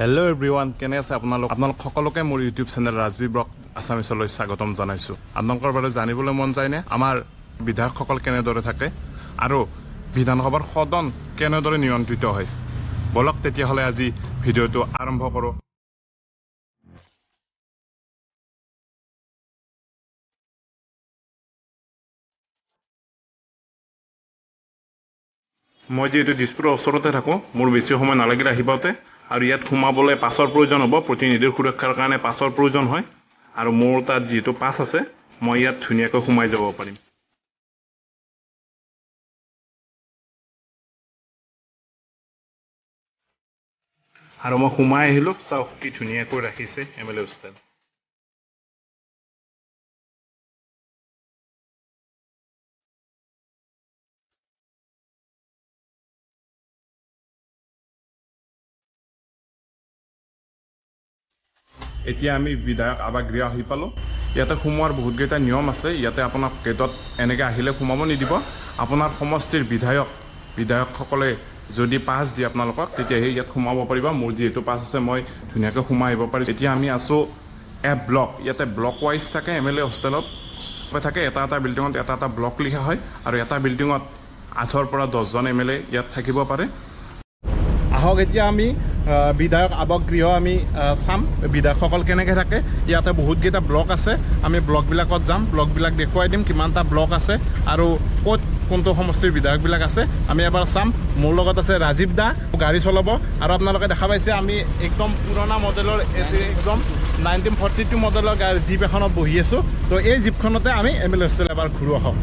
Hello' everyone, কেনে আছে আপোনালোক সকলোকে মোৰ ইউটিউব চেনেল ৰাজবি ব্লগ আছামিছলৈ স্বাগতম জনাইছোঁ। আপোনালোকৰ বাবে জানিবলৈ মন যায়নে আমাৰ বিধায়কসকল কেনেদৰে থাকে আৰু বিধানসভাৰ সদন কেনেদৰে নিয়ন্ত্ৰিত হয়? বলক তেতিয়াহ'লে আজি ভিডিঅ'টো আৰম্ভ কৰোঁ। মই যিহেতু দিছপুৰৰ ওচৰতে থাকোঁ, মোৰ বেছি সময় নালাগিল আহি পাওঁতে, আৰু ইয়াত সোমাবলৈ পাছৰ প্ৰয়োজন হ'ব। প্ৰতিনিধিৰ সুৰক্ষাৰ কাৰণে পাছৰ প্ৰয়োজন হয়, আৰু মোৰ তাত যিহেতু পাছ আছে, মই ইয়াত ধুনীয়াকৈ সোমাই যাব পাৰিম। আৰু মই সোমাই আহিলোঁ, চাওক কি ধুনীয়াকৈ ৰাখিছে MLA হোষ্টেল। এতিয়া আমি বিধায়ক আৱাসগৃহ আহি পালোঁ। ইয়াতে সোমোৱাৰ বহুতকেইটা নিয়ম আছে। ইয়াতে আপোনাক গেটত এনেকৈ আহিলে সোমাব নিদিব। আপোনাৰ সমষ্টিৰ বিধায়কসকলে যদি পাছ দিয়ে আপোনালোকক, তেতিয়াহে ইয়াত সোমাব পাৰিব। মোৰ যিহেতু পাছ আছে, মই ধুনীয়াকৈ সোমাই আহিব পাৰিম। এতিয়া আমি আছোঁ F ব্লক। ইয়াতে ব্লক ৱাইজ থাকে MLA হোষ্টেলত থাকে। এটা বিল্ডিঙত এটা ব্লক লিখা হয়, আৰু এটা বিল্ডিঙত 8ৰ পৰা 10জন MLA ইয়াত থাকিব পাৰে। আহক এতিয়া আমি বিধায়ক আৱাসগৃহ আমি চাম, বিধায়কসকল কেনেকৈ থাকে। ইয়াতে বহুতকেইটা ব্লক আছে। আমি ব্লকবিলাকত যাম, ব্লকবিলাক দেখুৱাই দিম কিমানটা ব্লক আছে আৰু ক'ত কোনটো সমষ্টিৰ বিধায়কবিলাক আছে আমি এবাৰ চাম। মোৰ লগত আছে ৰাজীৱ দা, গাড়ী চলাব। আৰু আপোনালোকে দেখা পাইছে আমি একদম পুৰণা মডেলৰ, একদম 1942 মডেলৰ জীপ এখনত বহি আছোঁ। তো এই জীপখনতে আমি MLA হোষ্টেল এবাৰ ঘূৰো আহক।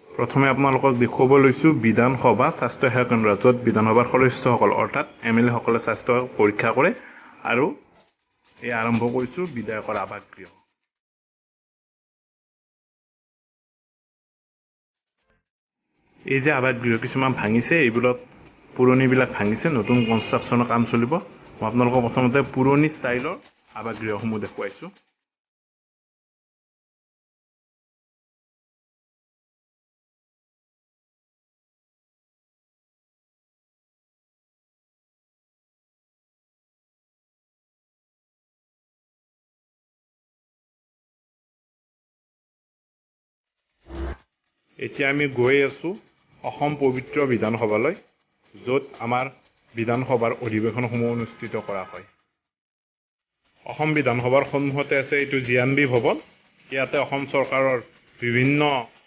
প্ৰথমে আপোনালোকক দেখুৱাব লৈছোঁ বিধানসভা স্বাস্থ্য সেৱা কেন্দ্ৰ, য'ত বিধানসভাৰ সদস্যসকল অৰ্থাৎ MLA সকলে স্বাস্থ্য পৰীক্ষা কৰে। আৰু এই আৰম্ভ কৰিছোঁ বিধায়কৰ আৱাসগৃহ। এই যে আৱাসগৃহ কিছুমান ভাঙিছে, এইবোৰত পুৰণিবিলাক ভাঙিছে, নতুন কনষ্ট্ৰাকশ্যনৰ কাম চলিব। মই আপোনালোকক প্ৰথমতে পুৰণি ষ্টাইলৰ আৱাসগৃহসমূহ দেখুৱাইছোঁ। এতিয়া আমি গৈ আছোঁ অসম পবিত্ৰ বিধানসভালৈ, য'ত আমাৰ বিধানসভাৰ অধিৱেশনসমূহ অনুষ্ঠিত কৰা হয়। অসম বিধানসভাৰ সন্মুখতে আছে এইটো GNB ভৱন। ইয়াতে অসম চৰকাৰৰ বিভিন্ন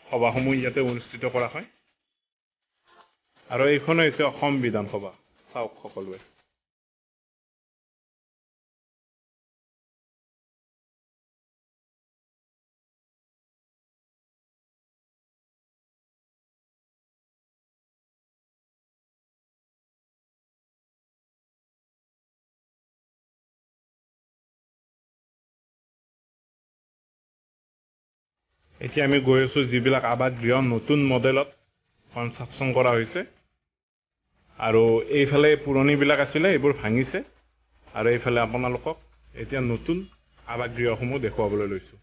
সভাসমূহ ইয়াতে অনুষ্ঠিত কৰা হয়। আৰু এইখনে হৈছে অসম বিধানসভা, চাওক সকলোৱে। এতিয়া আমি গৈ আছোঁ যিবিলাক আৱাসগৃহ নতুন মডেলত কনষ্ট্ৰাকশ্যন কৰা হৈছে, আৰু এইফালে পুৰণিবিলাক আছিলে, এইবোৰ ভাঙিছে। আৰু এইফালে আপোনালোকক এতিয়া নতুন আৱাসগৃহসমূহ দেখুৱাবলৈ লৈছোঁ।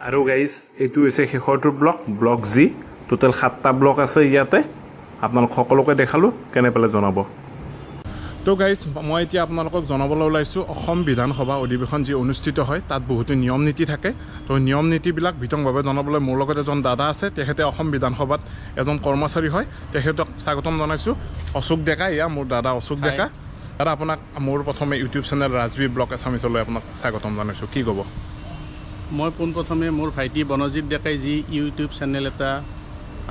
আৰু গাইজ, এইটো হৈছে শেষৰটো ব্লক G। টোটেল 7টা ব্লক আছে ইয়াতে। আপোনালোক সকলোকে দেখালোঁ, কেনে পালে জনাব। তো গাইজ, মই এতিয়া আপোনালোকক জনাবলৈ ওলাইছোঁ অসম বিধানসভা অধিৱেশন যি অনুষ্ঠিত হয়, তাত বহুতো নিয়ম নীতি থাকে। তো নিয়ম নীতিবিলাক বিতংভাৱে জনাবলৈ মোৰ লগত এজন দাদা আছে। তেখেতে অসম বিধানসভাত এজন কৰ্মচাৰী হয়। তেখেতক স্বাগতম জনাইছোঁ। অশোক ডেকা, এয়া মোৰ দাদা অশোক ডেকা। দাদা, আপোনাক মোৰ প্ৰথমে ইউটিউব চেনেল ৰাজবি ব্লগ আছামিছলৈ আপোনাক স্বাগতম জনাইছোঁ। কি ক'ব? মই পোনপ্ৰথমে মোৰ ভাইটি বনজিৎ ডেকাই যি ইউটিউব চেনেল এটা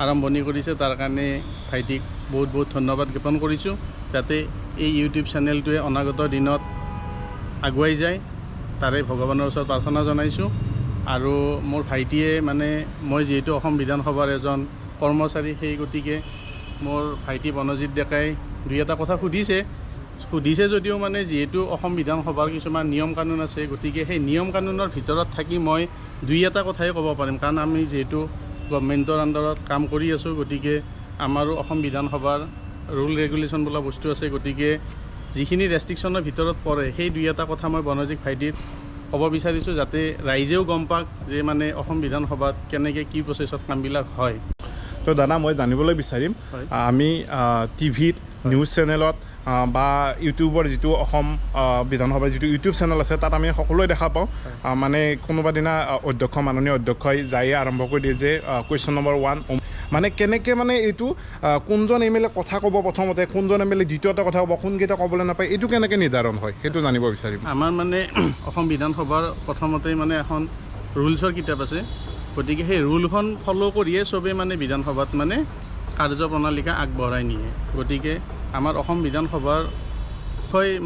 আৰম্ভণি কৰিছে, তাৰ কাৰণে ভাইটিক বহুত বহুত ধন্যবাদ জ্ঞাপন কৰিছোঁ। যাতে এই ইউটিউব চেনেলটোৱে অনাগত দিনত আগুৱাই যায় তাৰে ভগৱানৰ ওচৰত প্ৰাৰ্থনা জনাইছোঁ। আৰু মোৰ ভাইটিয়ে মানে মই যিহেতু অসম বিধানসভাৰ এজন কৰ্মচাৰী, সেই গতিকে মোৰ ভাইটি বনজিৎ ডেকাই দুই এটা কথা সুধিছে যদিও মানে যিহেতু অসম বিধানসভাৰ কিছুমান নিয়ম কানুন আছে, গতিকে সেই নিয়ম কানুনৰ ভিতৰত থাকি মই দুই এটা কথাই ক'ব পাৰিম। কাৰণ আমি যিহেতু গভৰ্ণমেণ্টৰ আণ্ডাৰত কাম কৰি আছোঁ, গতিকে আমাৰো অসম বিধানসভাৰ ৰুল ৰেগুলেশ্যন বোলা বস্তু আছে। গতিকে যিখিনি ৰেষ্ট্ৰিকশ্যনৰ ভিতৰত পৰে সেই দুই এটা কথা মই বনজিৎ ভাইটিক ক'ব বিচাৰিছোঁ, যাতে ৰাইজেও গম পাওক যে মানে অসম বিধানসভাত কেনেকৈ কি প্ৰচেছত কামবিলাক হয়। তো দাদা মই জানিবলৈ বিচাৰিম, আমি টিভিত নিউজ চেনেলত বা ইউটিউবৰ যিটো অসম বিধানসভাৰ যিটো ইউটিউব চেনেল আছে, তাত আমি সকলোৱে দেখা পাওঁ মানে কোনোবা দিনা মাননীয় অধ্যক্ষই যায়ে আৰম্ভ কৰি দিয়ে যে কুৱেশ্যন নম্বৰ 1 মানে কেনেকৈ মানে এইটো কোনজন MLA কথা ক'ব প্ৰথমতে, কোনজন MLA দ্বিতীয়তে কথা ক'ব, কোনকেইটা ক'বলৈ নাপায়, এইটো কেনেকৈ নিৰ্ধাৰণ হয় সেইটো জানিব বিচাৰিম। আমাৰ মানে অসম বিধানসভাৰ প্ৰথমতেই মানে এখন ৰুলছৰ কিতাপ আছে, গতিকে সেই ৰুলখন ফ'ল' কৰিয়ে চবেই মানে বিধানসভাত মানে কাৰ্যপ্ৰণালীকা আগবঢ়াই নিয়ে। গতিকে আমাৰ অসম বিধানসভাৰ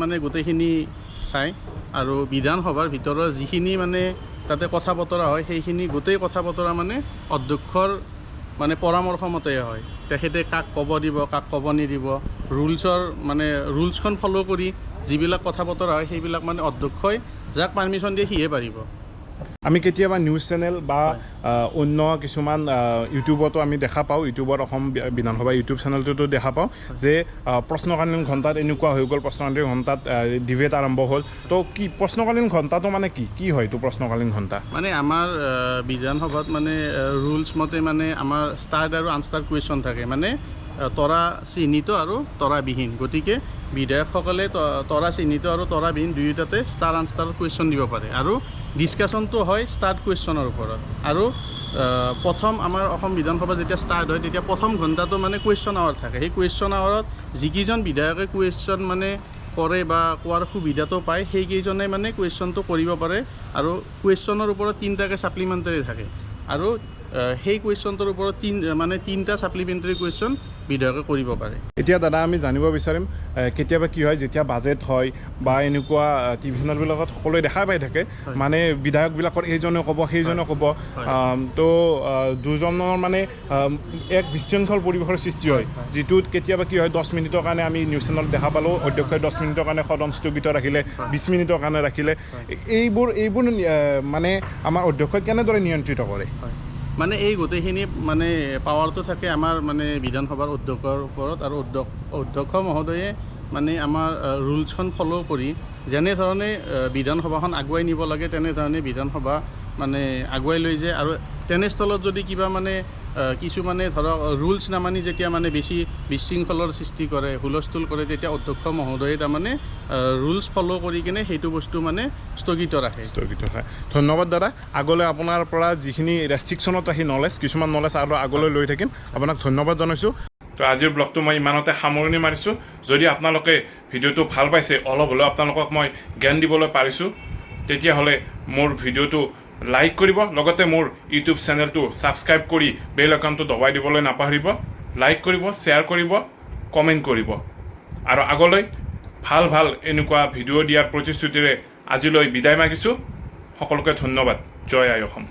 মানে গোটেইখিনি চাই, আৰু বিধানসভাৰ ভিতৰৰ যিখিনি মানে তাতে কথা বতৰা হয় সেইখিনি গোটেই কথা বতৰা মানে অধ্যক্ষৰ মানে পৰামৰ্শ মতে হয়। তেখেতে কাক ক'ব দিব, কাক ক'ব নিদিব, ৰুলছখন ফ'ল' কৰি যিবিলাক কথা বতৰা হয় সেইবিলাক মানে অধ্যক্ষই যাক পাৰ্মিশ্যন দিয়ে সিহে পাৰিব। আমি কেতিয়াবা নিউজ চেনেল বা অন্য কিছুমান ইউটিউবতো আমি দেখা পাওঁ, ইউটিউবত অসম বিধানসভা ইউটিউব চেনেলটোতো দেখা পাওঁ যে প্ৰশ্নকালীন ঘণ্টাত এনেকুৱা হৈ গ'ল, প্ৰশ্নকালীন ঘণ্টাত ডিবেট আৰম্ভ হ'ল। তো কি প্ৰশ্নকালীন ঘণ্টাটো মানে কি হয় এইটো প্ৰশ্নকালীন ঘণ্টা? মানে আমাৰ বিধানসভাত মানে ৰুলছ মতে মানে আমাৰ ষ্টাৰ্ট আৰু আনষ্টাৰ্ট কুৱেশ্যন থাকে, মানে তৰা চিহ্নিত আৰু তৰাবিহীন। গতিকে বিধায়কসকলে তৰা চিহ্নিত আৰু তৰাবিহীন দুয়োটাতে ষ্টাৰ আনষ্টাৰ কুৱেশ্যন দিব পাৰে, আৰু ডিছকাশ্যনটো হয় ষ্টাৰ্ট কুৱেশ্যনৰ ওপৰত। আৰু প্ৰথম আমাৰ অসম বিধানসভা যেতিয়া ষ্টাৰ্ট হয় তেতিয়া প্ৰথম ঘণ্টাটো মানে কুৱেশ্যন আৱাৰ থাকে। সেই কুৱেশ্যন আৱাৰত যিকেইজন বিধায়কে কুৱেশ্যন মানে কৰে বা কোৱাৰ সুবিধাটো পায়, সেইকেইজনে মানে কুৱেশ্যনটো কৰিব পাৰে। আৰু কুৱেশ্যনৰ ওপৰত 3টাকৈ ছাপ্লিমেণ্টাৰী থাকে, আৰু সেই কুৱেশ্যনটোৰ ওপৰত তিনিটা ছাপ্লিমেণ্টাৰী কুৱেশ্যন বিধায়কে কৰিব পাৰে। এতিয়া দাদা আমি জানিব বিচাৰিম, কেতিয়াবা কি হয় যেতিয়া বাজেট হয় বা এনেকুৱা টিভি চেনেলবিলাকত সকলোৱে দেখা পাই থাকে, মানে বিধায়কবিলাকৰ এইজনে ক'ব সেইজনে ক'ব, তো দুজনৰ মানে এক বিশৃংখল পৰিৱেশৰ সৃষ্টি হয়, যিটোত কেতিয়াবা কি হয় 10 মিনিটৰ কাৰণে আমি নিউজ চেনেলত দেখা পালোঁ অধ্যক্ষই 10 মিনিটৰ কাৰণে সদন স্থগিত ৰাখিলে, 20 মিনিটৰ কাৰণে ৰাখিলে। এইবোৰ মানে আমাৰ অধ্যক্ষই কেনেদৰে নিয়ন্ত্ৰিত কৰে? মানে এই গোটেইখিনি মানে পাৱাৰটো থাকে আমাৰ মানে বিধানসভাৰ অধ্যক্ষৰ ওপৰত, আৰু অধ্যক্ষ মহোদয়ে মানে আমাৰ ৰুলছখন ফ'ল' কৰি যেনেধৰণে বিধানসভাখন আগুৱাই নিব লাগে তেনেধৰণে বিধানসভা মানে আগুৱাই লৈ যায়। আৰু তেনেস্থলত যদি কিবা মানে কিছুমানে ধৰক ৰুলছ নামানি যেতিয়া মানে বেছি বিশৃংখলৰ সৃষ্টি কৰে, হুলস্থুল কৰে, তেতিয়া অধ্যক্ষ মহোদয়ে তাৰমানে ৰুলছ ফ'ল' কৰি কিনে সেইটো বস্তু মানে স্থগিত ৰাখে। ধন্যবাদ দাদা। আগলৈ আপোনাৰ পৰা যিখিনি ৰেষ্ট্ৰিকশ্যনত ৰাখি কিছুমান নলেজ আৰু আগলৈ লৈ থাকিম, আপোনাক ধন্যবাদ জনাইছোঁ। তো আজিৰ ব্লগটো মই ইমানতে সামৰণি মাৰিছোঁ। যদি আপোনালোকে ভিডিঅ'টো ভাল পাইছে, অলপ হ'লেও আপোনালোকক মই জ্ঞান দিবলৈ পাৰিছোঁ, তেতিয়াহ'লে মোৰ ভিডিঅ'টো লাইক কৰিব, লগতে মোৰ ইউটিউব চেনেলটো ছাবস্ক্ৰাইব কৰি বেল আইকনটো দবাই দিবলৈ নাপাহৰিব। লাইক কৰিব, শ্বেয়াৰ কৰিব, কমেণ্ট কৰিব, আৰু আগলৈ ভাল এনেকুৱা ভিডিঅ' দিয়াৰ প্ৰতিশ্ৰুতিৰে আজিলৈ বিদায় মাগিছোঁ। সকলোকে ধন্যবাদ। জয় আই অসম।